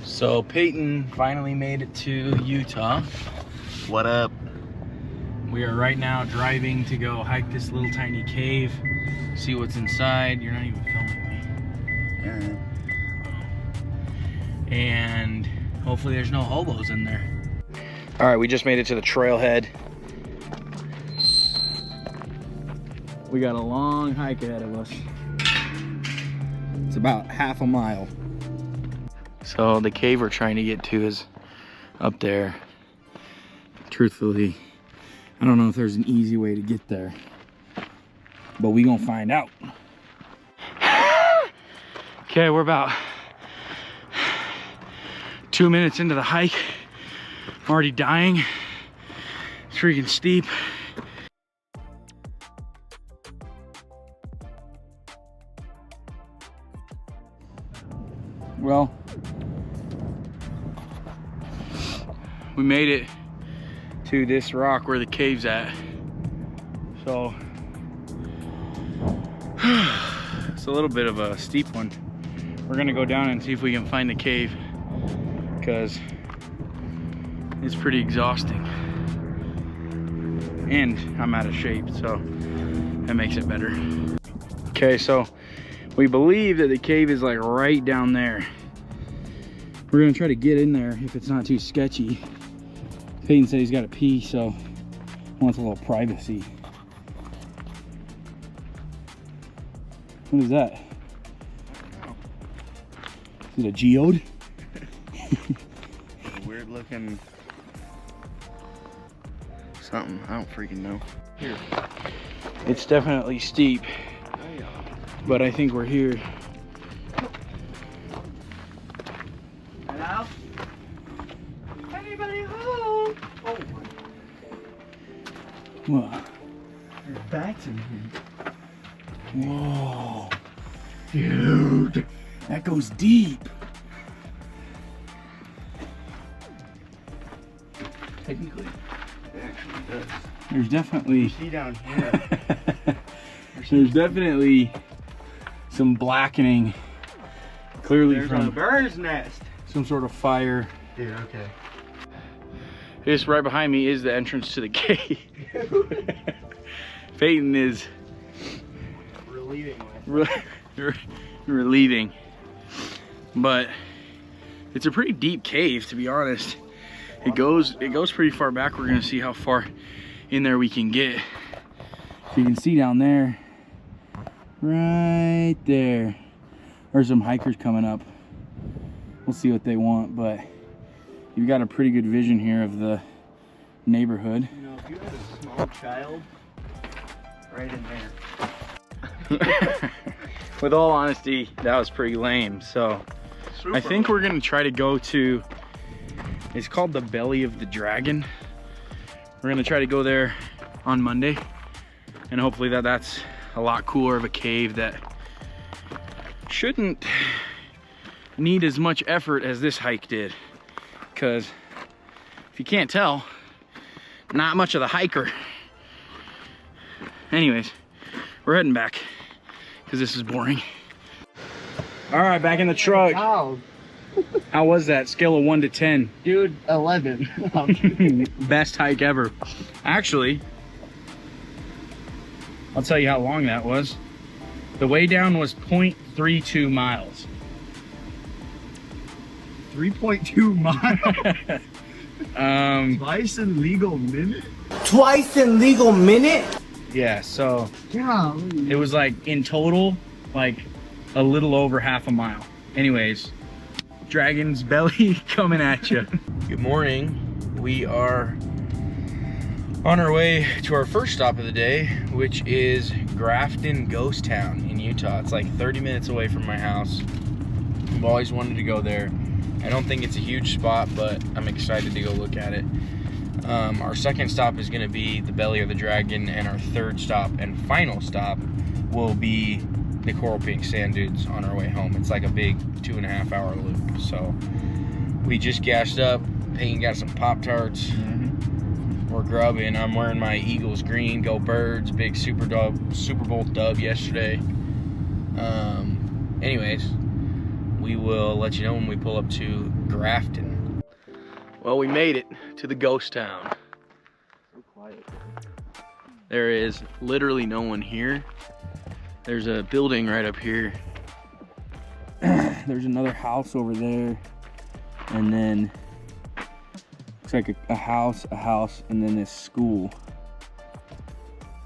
So Peyton finally made it to Utah. What up? We are right now driving to go hike this little tiny cave, see what's inside. You're not even filming me. And hopefully there's no hobos in there. All right, we just made it to the trailhead. We got a long hike ahead of us. It's about half a mile. So the cave we're trying to get to is up there. Truthfully, I don't know if there's an easy way to get there, but we gonna find out. Okay, we're about 2 minutes into the hike. I'm already dying. It's freaking steep. Well, we made it to this rock where the cave's at. So it's a little bit of a steep one. We're gonna go down and see if we can find the cave, because it's pretty exhausting. And I'm out of shape, so that makes it better. Okay, so we believe that the cave is like right down there. We're gonna try to get in there if it's not too sketchy. Peyton said he's got to pee, so he wants a little privacy. What is that? Is it a geode? Weird looking something. I don't freaking know. Here. It's definitely steep, but I think we're here. Hello? Anybody home? Oh my. Whoa. There's bats in here. Whoa. Dude, that goes deep. Technically, it actually does. There's definitely, See down here. there's definitely some blackening, clearly There's from a bird's nest. some sort of fire. Dude, okay. This right behind me is the entrance to the cave. Peyton is relieving, but it's a pretty deep cave, to be honest. It goes pretty far back. We're gonna see how far in there we can get. So you can see down there, right there, there's some hikers coming up. We'll see what they want, but you've got a pretty good vision here of the neighborhood. You know, if you had a small child right in there. With all honesty, that was pretty lame. So I think we're gonna try to go to, it's called the Belly of the Dragon. We're gonna try to go there on Monday, and hopefully that's a lot cooler of a cave that shouldn't need as much effort as this hike did. Because if you can't tell, not much of the hiker. Anyways, we're heading back because this is boring. All right, back in the truck. Wow. How was that? Scale of 1 to 10. Dude, 11. Best hike ever. Actually, I'll tell you how long that was. The way down was 0.32 miles. 3.2 miles. Twice in legal minute? Twice in legal minute? Yeah, so Yeah. it was like in total, like a little over half a mile. Anyways, Dragon's Belly coming at you. Good morning. We are on our way to our first stop of the day, which is Grafton Ghost Town in Utah. It's like 30 minutes away from my house. I've always wanted to go there. I don't think it's a huge spot, but I'm excited to go look at it. Our second stop is going to be the Belly of the Dragon, and our third stop and final stop will be the Coral Pink Sand Dunes on our way home. It's like a big 2.5 hour loop. So we just gassed up. Peyton got some Pop-Tarts. We're grubbing. I'm wearing my Eagles green, go Birds, big Super Bowl dub yesterday. Anyways, we will let you know when we pull up to Grafton. Well, we made it to the ghost town. So quiet. There is literally no one here. There's a building right up here. There's another house over there. And then looks like a house, and then this school.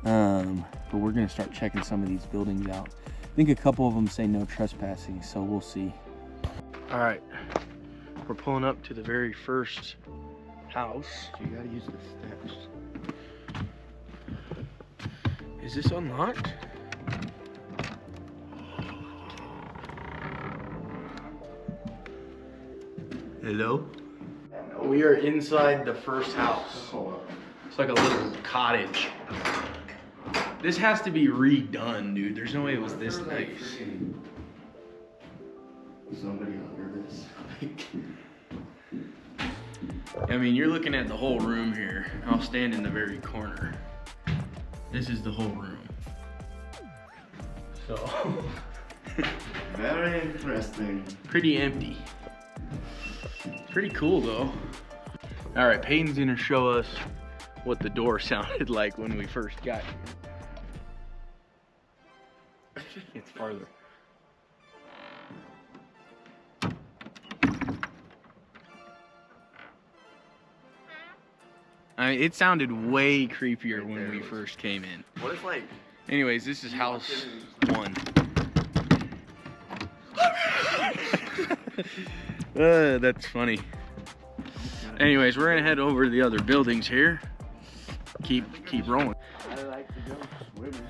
But we're gonna start checking some of these buildings out. I think a couple of them say no trespassing, so we'll see. All right, we're pulling up to the very first house. You gotta use the steps. Is this unlocked? Hello? We are inside the first house. It's like a little cottage. This has to be redone, dude. There's no way it was this nice. Somebody under this. I mean, you're looking at the whole room here. I'll stand in the very corner. This is the whole room. So. Very interesting. Pretty empty. Pretty cool though. All right, Peyton's gonna show us what the door sounded like when we first got here. It's farther. I mean, it sounded way creepier when we first came in. What if like... Anyways, this is house 1. That's funny. Anyways, we're gonna head over to the other buildings here. Keep rolling. I like to go swimming.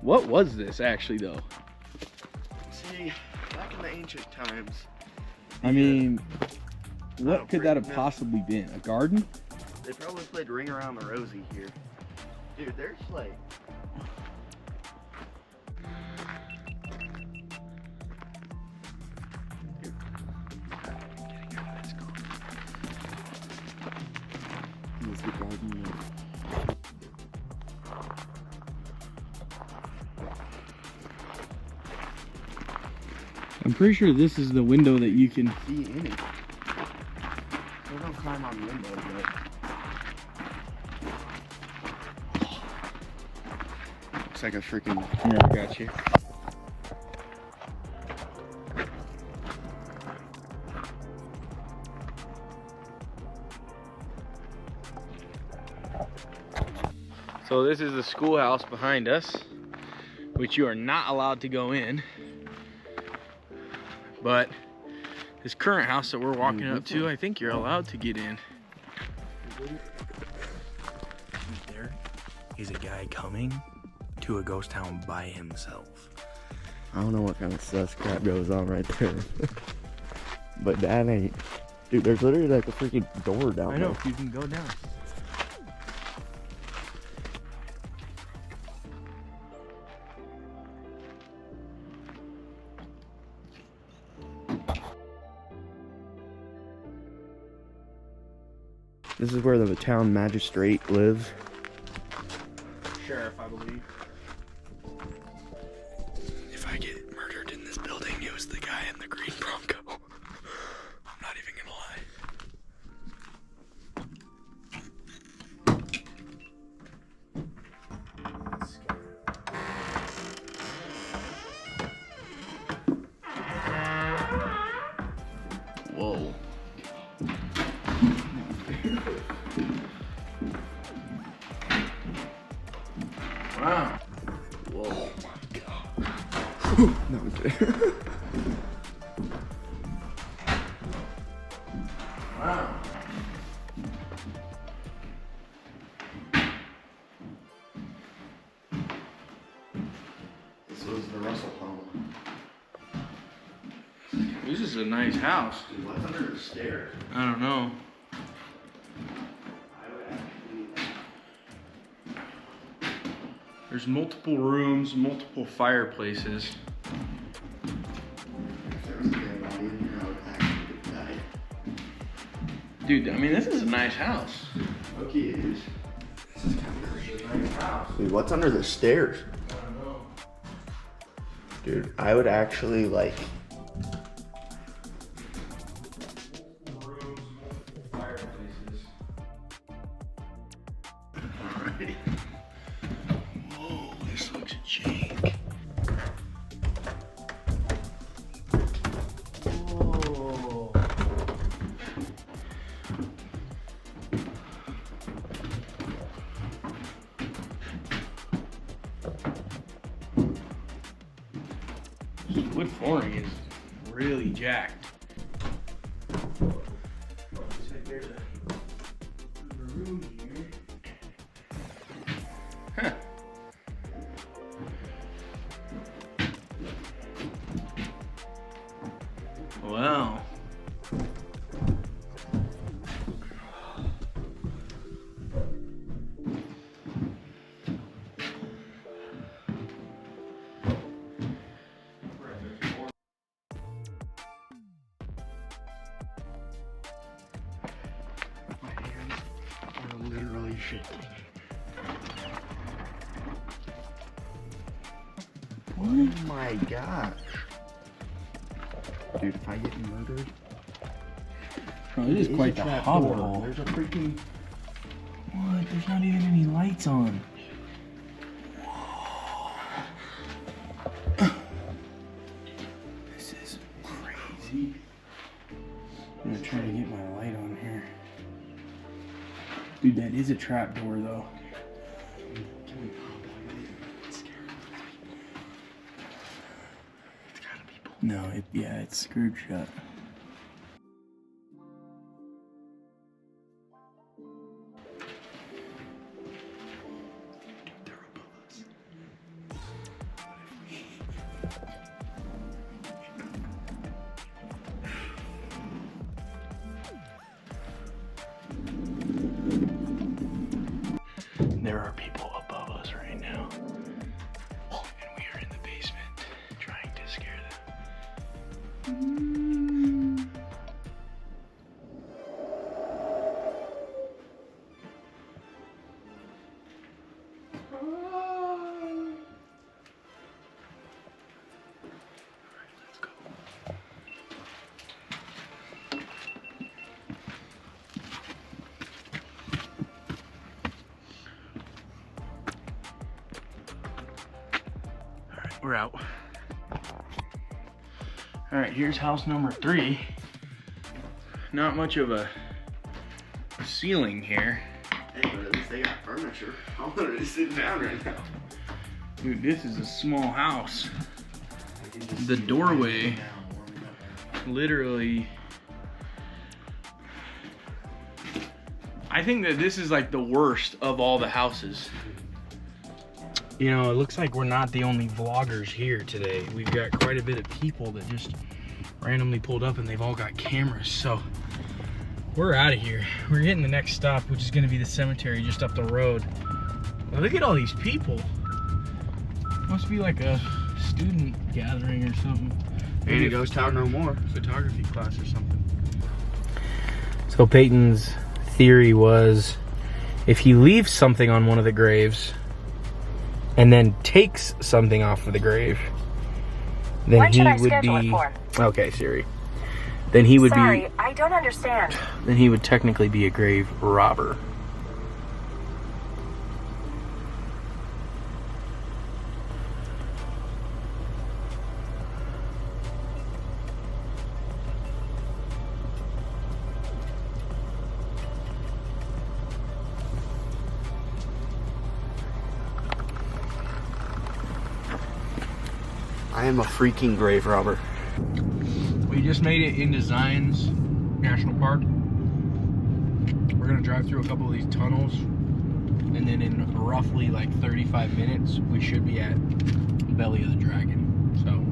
What was this actually though? See, back in the ancient times. I mean, what could that have possibly been? A garden? They probably played Ring Around the Rosie here. Dude, there's like... Here's the garden. I'm pretty sure this is the window that you can see in it. They don't climb on the window, but... Looks like a freaking... Here, I got you. So this is the schoolhouse behind us, which you are not allowed to go in. But this current house that we're walking up to, I think you're allowed to get in. There is a guy coming to a ghost town by himself. I don't know what kind of sus crap goes on right there. But that ain't... Dude, there's literally like a freaking door down there. I know, you can go down. This is where the town magistrate lives. Sheriff, I believe. If I get murdered in this building, it was the guy in the green Bronco. I'm not even gonna lie. Whoa. Wow. Whoa. Oh my god. No, I'm kidding. Wow. This was the Russell home. This is a nice house. Dude, what's under the stairs? I don't know. There's multiple rooms, multiple fireplaces. If there was a dead body in here, I would actually die. Dude, I mean, this is a nice house. Okay, it is. This is kind of crazy. Nice house. Dude, what's under the stairs? I don't know. Dude, I would actually like jacked. Looks like there's a room here. Huh. Wow. My hands are literally shaking. Oh my gosh. Dude, if I get murdered. Bro, this is quite the hobbit hole. There's a freaking. What? There's not even any lights on. This is crazy. I'm gonna try to get my light on here. Dude, that is a trap door though. No, yeah, it's screwed shut. There are people above us right now, and we are in the basement trying to scare them. Let's go. We're out. All right, here's house number 3. Not much of a ceiling here. Hey, but at least they got furniture. I'm literally sitting down right now. Dude, this is a small house. The doorway literally, I think that this is like the worst of all the houses. You know, it looks like we're not the only vloggers here today. We've got quite a bit of people that just randomly pulled up and they've all got cameras. So we're out of here. We're hitting the next stop, which is gonna be the cemetery just up the road. Well, look at all these people. Must be like a student gathering or something. Maybe a ghost town no more. Photography class or something. So Peyton's theory was if he leaves something on one of the graves and then takes something off of the grave, then When he should I would schedule be it for? okay, Siri. Then he would Sorry, I don't understand. then he would technically be a grave robber. I am a freaking grave robber. We just made it into Zion's National Park. We're gonna drive through a couple of these tunnels, and then in roughly like 35 minutes, we should be at Belly of the Dragon. So.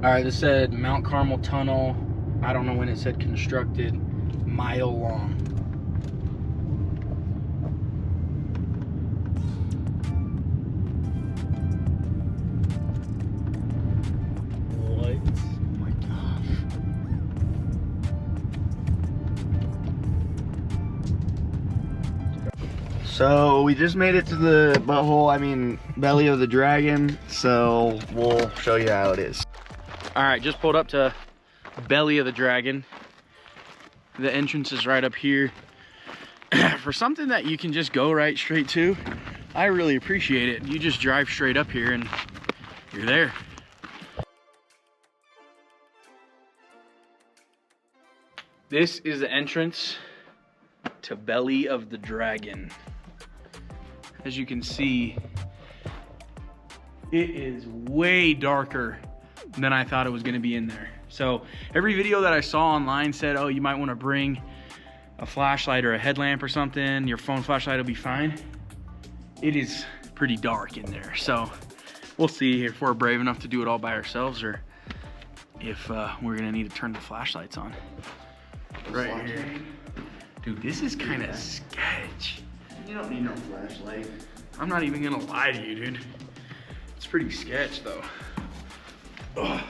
All right, this said Mount Carmel Tunnel. I don't know when it said constructed. Mile long. What? Oh my gosh. So we just made it to the butthole, I mean belly of the dragon, so we'll show you how it is. All right, just pulled up to Belly of the Dragon. The entrance is right up here. For something that you can just go right straight to, I really appreciate it. You just drive straight up here and you're there. This is the entrance to Belly of the Dragon. As you can see, it is way darker than I thought it was gonna be in there. So every video that I saw online said, oh, you might wanna bring a flashlight or a headlamp or something. Your phone flashlight will be fine. It is pretty dark in there. So we'll see if we're brave enough to do it all by ourselves or if we're gonna need to turn the flashlights on. Right here. Dude, this is kind of sketch. You don't need no flashlight. I'm not even gonna lie to you, dude. It's pretty sketch though. Ugh.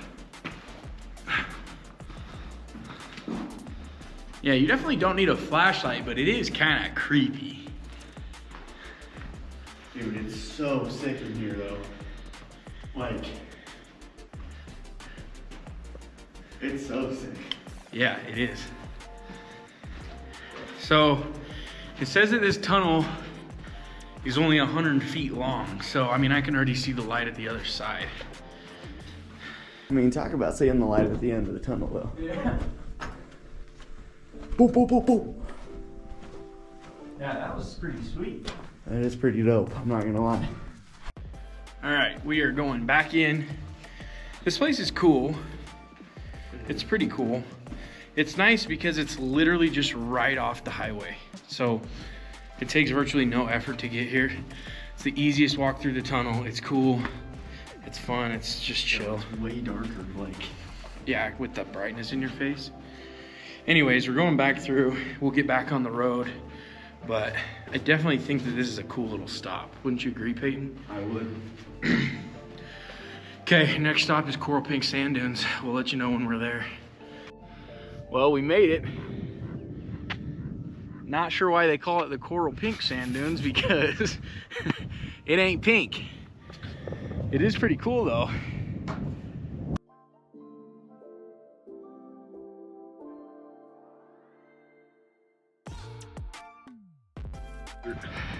Yeah, you definitely don't need a flashlight, but it is kind of creepy. Dude, it's so sick in here though. Like, it's so sick. Yeah, it is. So, it says that this tunnel is only 100 feet long. So, I mean, I can already see the light at the other side. I mean, talk about seeing the light at the end of the tunnel though. Yeah. Boop, boop, boop, boop. Yeah, that was pretty sweet. That is pretty dope, I'm not gonna lie. All right, we are going back in. This place is cool. It's pretty cool. It's nice because it's literally just right off the highway. So it takes virtually no effort to get here. It's the easiest walk through the tunnel. It's cool. It's fun. It's just chill. It's way darker, like. Yeah, with the brightness in your face. Anyways, we're going back through. We'll get back on the road. But I definitely think that this is a cool little stop. Wouldn't you agree, Peyton? I would. Okay, next stop is Coral Pink Sand Dunes. We'll let you know when we're there. Well, we made it. Not sure why they call it the Coral Pink Sand Dunes because it ain't pink. It is pretty cool though.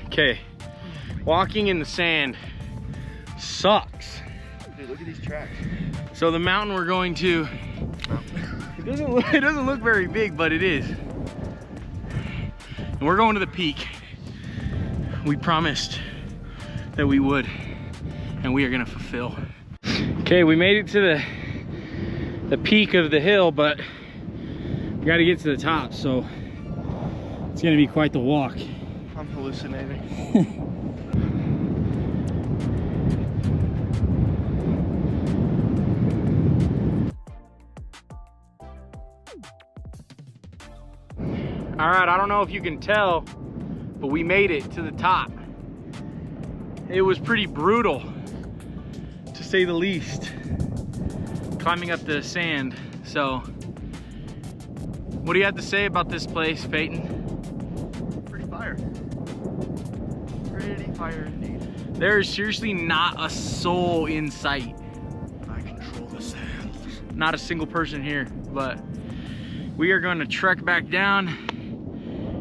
Okay, walking in the sand sucks. Dude, look at these tracks. So the mountain we're going to, it doesn't look very big, but it is. And we're going to the peak. We promised that we would, and we are gonna fulfill. Okay, we made it to the peak of the hill, but we gotta get to the top, so it's gonna be quite the walk. I'm hallucinating. All right, I don't know if you can tell, but we made it to the top. It was pretty brutal, to say the least, climbing up the sand. So, what do you have to say about this place, Peyton? Pretty fire. Pretty fire indeed. There is seriously not a soul in sight. I control the sand. Not a single person here, but we are going to trek back down,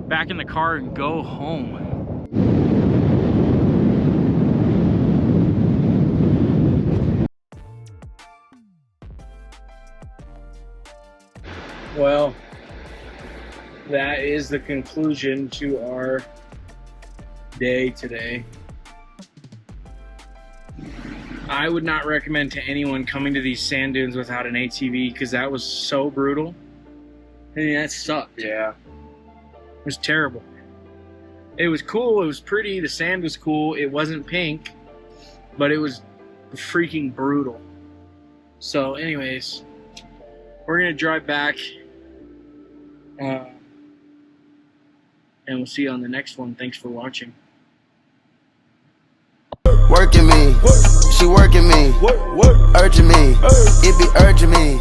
back in the car and go home. Well, that is the conclusion to our day today. I would not recommend to anyone coming to these sand dunes without an ATV because that was so brutal. I mean, that sucked. Yeah. It was terrible. It was cool, it was pretty, the sand was cool, it wasn't pink, but it was freaking brutal. So anyways, we're gonna drive back and we'll see you on the next one. Thanks for watching. Working me, she working me, urging me, it be urging me.